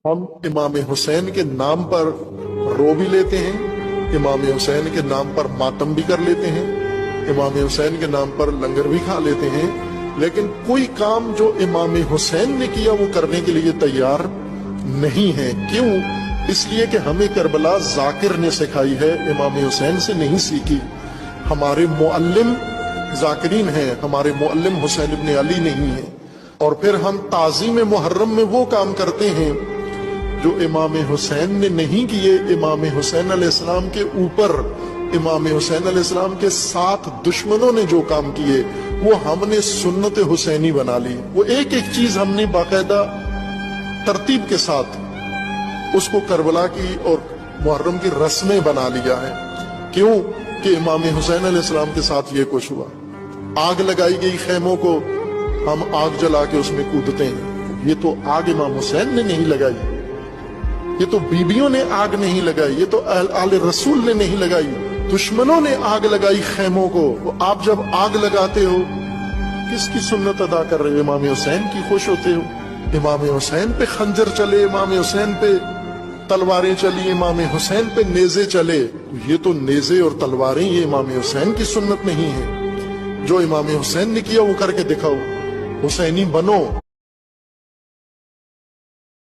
ہم امام حسین کے نام پر رو بھی لیتے ہیں، امام حسین کے نام پر ماتم بھی کر لیتے ہیں، امام حسین کے نام پر لنگر بھی کھا لیتے ہیں، لیکن کوئی کام جو امام حسین نے کیا وہ کرنے کے لیے تیار نہیں ہے۔ کیوں؟ اس لیے کہ ہمیں کربلا ذاکر نے سکھائی ہے، امام حسین سے نہیں سیکھی۔ ہمارے معلم ذاکرین ہیں، ہمارے معلم حسین ابن علی نہیں ہیں، اور پھر ہم تعظیم محرم میں وہ کام کرتے ہیں جو امام حسین نے نہیں کیے۔ امام حسین علیہ السلام کے اوپر امام حسین علیہ السلام کے 7 دشمنوں نے جو کام کیے وہ ہم نے سنت حسینی بنا لی۔ وہ ایک ایک چیز ہم نے باقاعدہ ترتیب کے ساتھ اس کو کربلا کی اور محرم کی رسمیں بنا لیا ہے۔ کیوں کہ امام حسین علیہ السلام کے ساتھ یہ کچھ ہوا۔ آگ لگائی گئی خیموں کو، ہم آگ جلا کے اس میں کودتے ہیں۔ یہ تو آگ امام حسین نے نہیں لگائی، یہ تو بیبیوں نے آگ نہیں لگائی، یہ تو آل رسول نے نہیں لگائی، دشمنوں نے آگ لگائی خیموں کو۔ آپ جب آگ لگاتے ہو کس کی سنت ادا کر رہے ہو؟ امام حسین کی خوش ہوتے ہو؟ امام حسین پہ خنجر چلے، امام حسین پہ تلواریں چلی، امام حسین پہ نیزے چلے، یہ تو نیزے اور تلواریں یہ امام حسین کی سنت نہیں ہے۔ جو امام حسین نے کیا وہ کر کے دکھاؤ، حسینی بنو۔